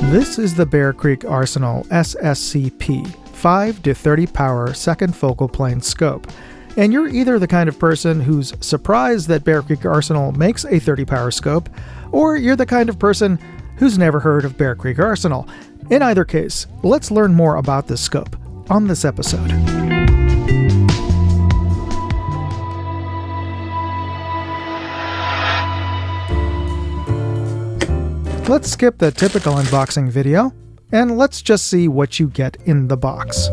This is the Bear Creek Arsenal SSCP 5 to 30 power second focal plane scope. And you're either the kind of person who's surprised that Bear Creek Arsenal makes a 30 power scope, or you're the kind of person who's never heard of Bear Creek Arsenal. In either case, let's learn more about this scope on this episode. Let's skip the typical unboxing video, and let's just see what you get in the box.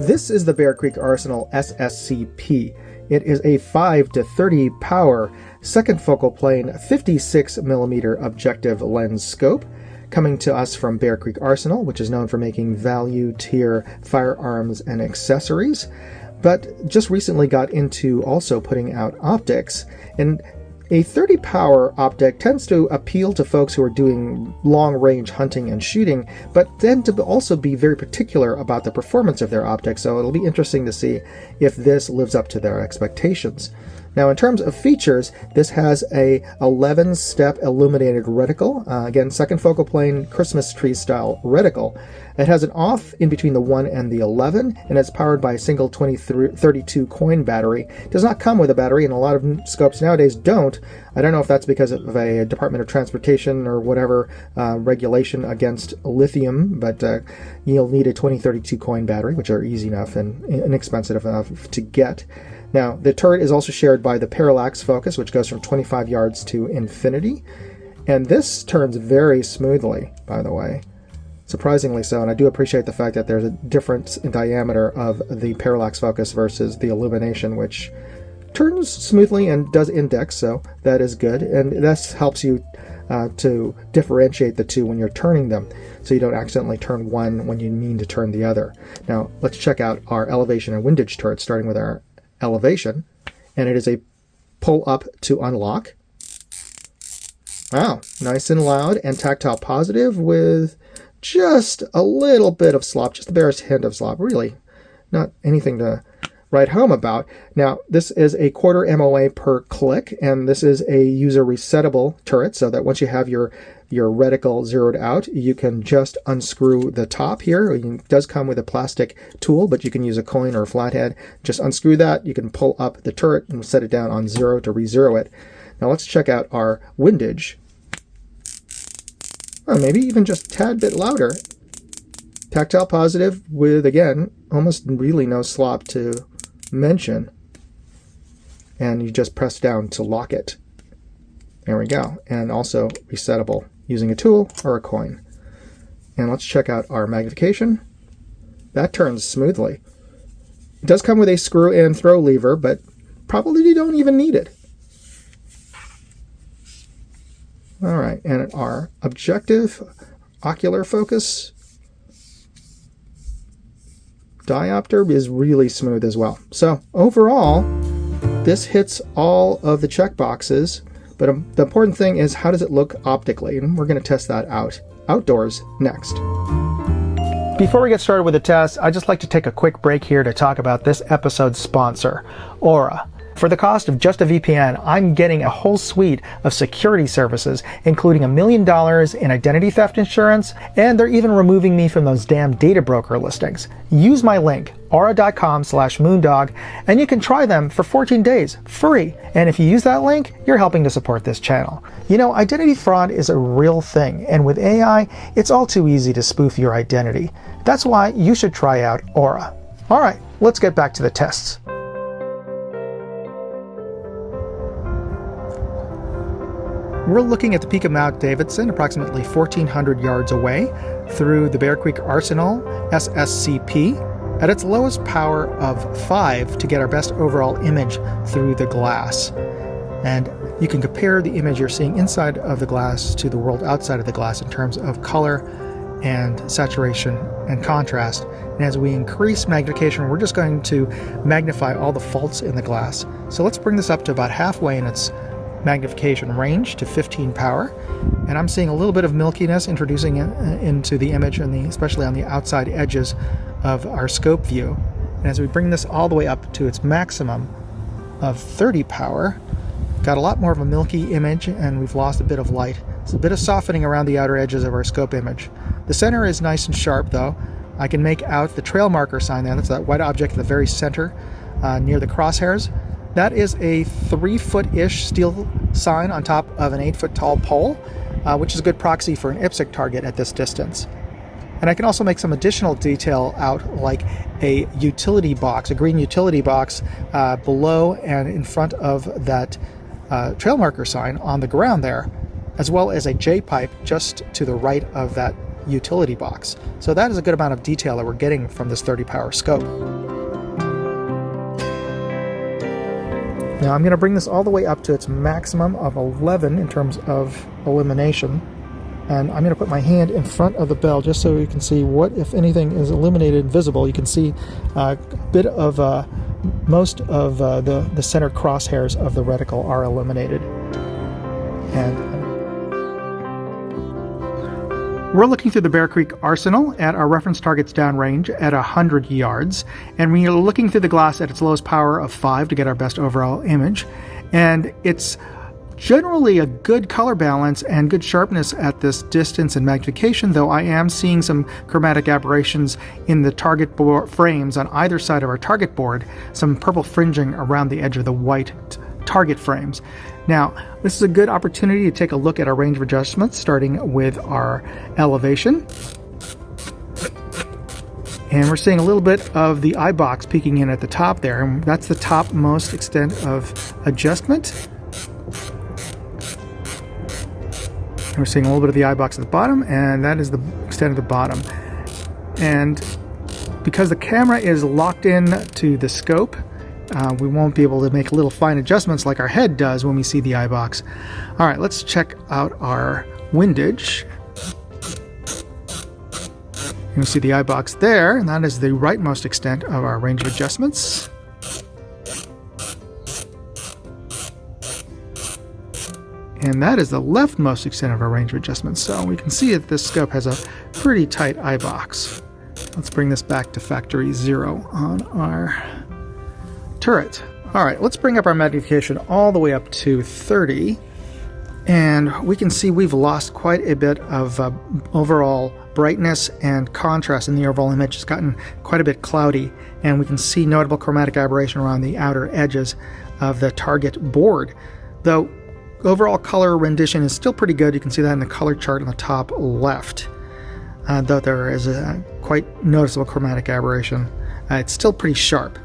This is the Bear Creek Arsenal SSCP. It is a 5 to 30 power second focal plane 56mm objective lens scope, coming to us from Bear Creek Arsenal, which is known for making value tier firearms and accessories, but just recently got into also putting out optics. And a 30 power optic tends to appeal to folks who are doing long range hunting and shooting, but tend to also be very particular about the performance of their optics, so it'll be interesting to see if this lives up to their expectations. Now, in terms of features, this has a 11-step illuminated reticle. Again, second focal plane Christmas tree style reticle. It has an off in between the 1 and the 11, and it's powered by a single 2032 coin battery. It does not come with a battery, and a lot of scopes nowadays don't. I don't know if that's because of a Department of Transportation or whatever regulation against lithium, but you'll need a 2032 coin battery, which are easy enough and inexpensive enough to get. Now, the turret is also shared by the parallax focus, which goes from 25 yards to infinity. And this turns very smoothly, by the way. Surprisingly so, and I do appreciate the fact that there's a difference in diameter of the parallax focus versus the illumination, which turns smoothly and does index, so that is good. And this helps you to differentiate the two when you're turning them, so you don't accidentally turn one when you mean to turn the other. Now, let's check out our elevation and windage turret, starting with our elevation, and it is a pull up to unlock. Wow, nice and loud and tactile positive with just a little bit of slop, just the barest hint of slop, really not anything to write home about. Now, this is a quarter MOA per click, and this is a user resettable turret, so that once you have your reticle zeroed out, you can just unscrew the top here. It does come with a plastic tool, but you can use a coin or a flathead. Just unscrew that. You can pull up the turret and set it down on 0 to re-zero it. Now let's check out our windage. Well, maybe even just a tad bit louder. Tactile positive with, again, almost really no slop to mention. And you just press down to lock it. There we go. And also resettable using a tool or a coin. And let's check out our magnification. That turns smoothly. It does come with a screw and throw lever, but probably you don't even need it. All right, and our objective ocular focus diopter is really smooth as well. So overall, this hits all of the check boxes. But the important thing is, how does it look optically? And we're going to test that out outdoors next. Before we get started with the test, I'd just like to take a quick break here to talk about this episode's sponsor, Aura. For the cost of just a VPN, I'm getting a whole suite of security services, including $1 million in identity theft insurance, and they're even removing me from those damn data broker listings. Use my link, aura.com/moondog, and you can try them for 14 days, free. And if you use that link, you're helping to support this channel. You know, identity fraud is a real thing, and with AI, it's all too easy to spoof your identity. That's why you should try out Aura. All right, let's get back to the tests. We're looking at the peak of Mount Davidson, approximately 1,400 yards away, through the Bear Creek Arsenal SSCP at its lowest power of 5 to get our best overall image through the glass. And you can compare the image you're seeing inside of the glass to the world outside of the glass in terms of color and saturation and contrast. And as we increase magnification, we're just going to magnify all the faults in the glass. So let's bring this up to about halfway in its magnification range to 15 power, and I'm seeing a little bit of milkiness introducing it into the image, and especially on the outside edges of our scope view. And as we bring this all the way up to its maximum of 30 power, got a lot more of a milky image, and we've lost a bit of light. There's a bit of softening around the outer edges of our scope image. The center is nice and sharp though. I can make out the trail marker sign there. That's that white object at the very center near the crosshairs. That is a 3-foot-ish steel sign on top of an 8-foot tall pole, which is a good proxy for an IPSC target at this distance. And I can also make some additional detail out, like a utility box, a green utility box below and in front of that trail marker sign on the ground there, as well as a J-pipe just to the right of that utility box. So that is a good amount of detail that we're getting from this 30 power scope. Now I'm going to bring this all the way up to its maximum of 11 in terms of illumination. And I'm going to put my hand in front of the bell just so you can see what, if anything, is illuminated and visible. You can see a bit of most of the center crosshairs of the reticle are illuminated. And we're looking through the Bear Creek Arsenal at our reference target's downrange at 100 yards. And we're looking through the glass at its lowest power of 5 to get our best overall image. And it's generally a good color balance and good sharpness at this distance and magnification, though I am seeing some chromatic aberrations in the target frames on either side of our target board, some purple fringing around the edge of the white target frames. Now, this is a good opportunity to take a look at our range of adjustments, starting with our elevation. And we're seeing a little bit of the eye box peeking in at the top there, and that's the topmost extent of adjustment. We're seeing a little bit of the eye box at the bottom, and that is the extent of the bottom. And because the camera is locked in to the scope, we won't be able to make little fine adjustments like our head does when we see the eye box. All right, let's check out our windage. You can see the eye box there, and that is the rightmost extent of our range of adjustments. And that is the leftmost extent of our range of adjustments. So we can see that this scope has a pretty tight eye box. Let's bring this back to factory 0 on our turret. All right, let's bring up our magnification all the way up to 30. And we can see we've lost quite a bit of overall brightness and contrast in the overall image. It's gotten quite a bit cloudy, and we can see notable chromatic aberration around the outer edges of the target board. Though overall color rendition is still pretty good. You can see that in the color chart on the top left. Though there is a quite noticeable chromatic aberration, it's still pretty sharp.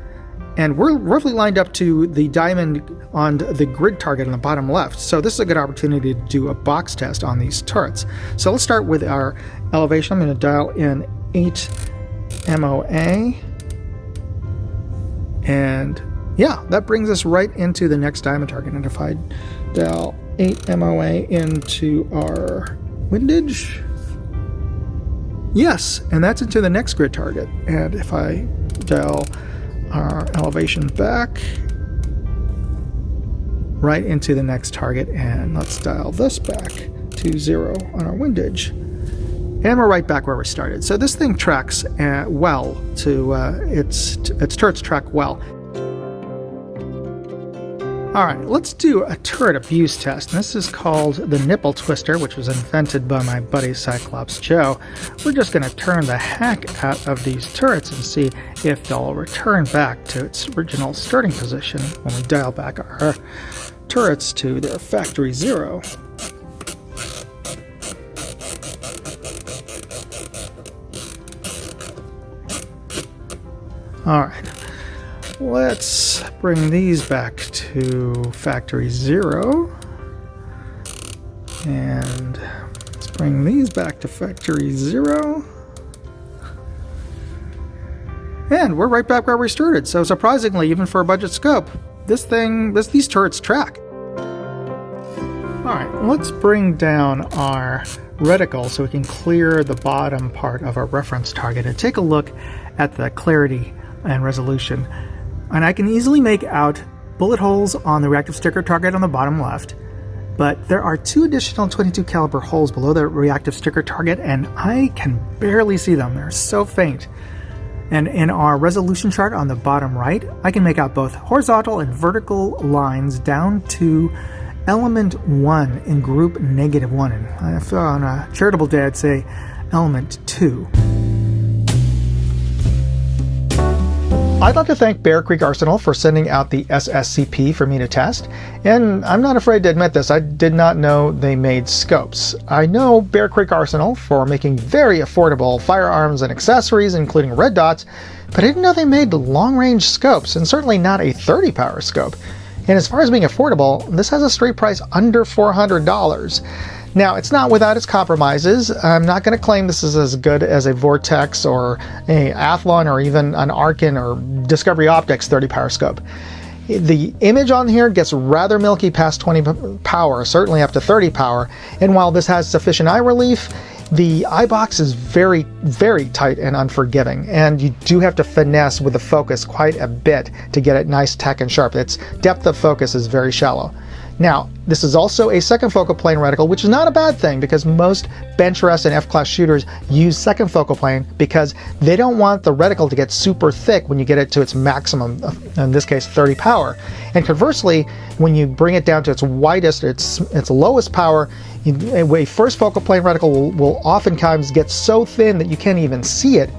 And we're roughly lined up to the diamond on the grid target on the bottom left. So this is a good opportunity to do a box test on these turrets. So let's start with our elevation. I'm going to dial in 8 MOA. And yeah, that brings us right into the next diamond target. And if I dial 8 MOA into our windage, yes, and that's into the next grid target. And if I dial our elevation back, right into the next target, and let's dial this back to 0 on our windage, and we're right back where we started. So this thing tracks well to its turrets track well. All right, let's do a turret abuse test. This is called the Nipple Twister, which was invented by my buddy Cyclops Joe. We're just going to turn the heck out of these turrets and see if they'll return back to its original starting position when we dial back our turrets to their factory 0. All right. Let's bring these back to factory 0. And let's bring these back to factory 0. And we're right back where we started. So surprisingly, even for a budget scope, these turrets track. Alright, let's bring down our reticle so we can clear the bottom part of our reference target and take a look at the clarity and resolution. And I can easily make out bullet holes on the reactive sticker target on the bottom left, but there are 2 additional 22 caliber holes below the reactive sticker target, and I can barely see them. They're so faint. And in our resolution chart on the bottom right, I can make out both horizontal and vertical lines down to element 1 in group -1. And if on a charitable day, I'd say element 2. I'd like to thank Bear Creek Arsenal for sending out the SSCP for me to test, and I'm not afraid to admit this, I did not know they made scopes. I know Bear Creek Arsenal for making very affordable firearms and accessories, including red dots, but I didn't know they made long-range scopes, and certainly not a 30-power scope. And as far as being affordable, this has a street price under $400. Now, it's not without its compromises. I'm not going to claim this is as good as a Vortex or a Athlon or even an Arkin or Discovery Optics 30-power scope. The image on here gets rather milky past 20 power, certainly up to 30 power, and while this has sufficient eye relief, the eye box is very, very tight and unforgiving, and you do have to finesse with the focus quite a bit to get it nice, tack, and sharp. Its depth of focus is very shallow. Now, this is also a second focal plane reticle, which is not a bad thing because most bench rest and F-class shooters use second focal plane because they don't want the reticle to get super thick when you get it to its maximum, in this case 30 power. And conversely, when you bring it down to its widest, its lowest power, a first focal plane reticle will oftentimes get so thin that you can't even see it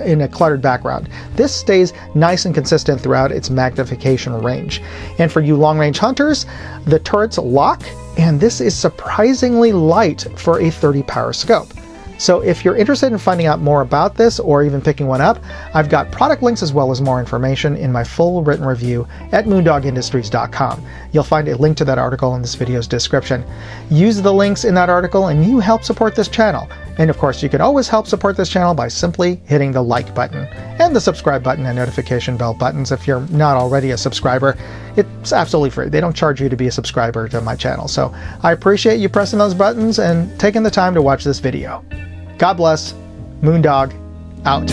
in a cluttered background. This stays nice and consistent throughout its magnification range. And for you long-range hunters, the turrets lock, and this is surprisingly light for a 30 power scope. So if you're interested in finding out more about this or even picking one up, I've got product links as well as more information in my full written review at moondogindustries.com. You'll find a link to that article in this video's description. Use the links in that article and you help support this channel. And of course, you can always help support this channel by simply hitting the like button and the subscribe button and notification bell buttons if you're not already a subscriber. It's absolutely free. They don't charge you to be a subscriber to my channel. So I appreciate you pressing those buttons and taking the time to watch this video. God bless. Moondog, out.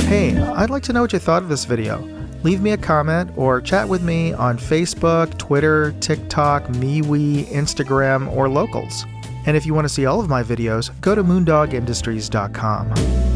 Hey, I'd like to know what you thought of this video. Leave me a comment or chat with me on Facebook, Twitter, TikTok, MeWe, Instagram, or Locals. And if you want to see all of my videos, go to moondogindustries.com.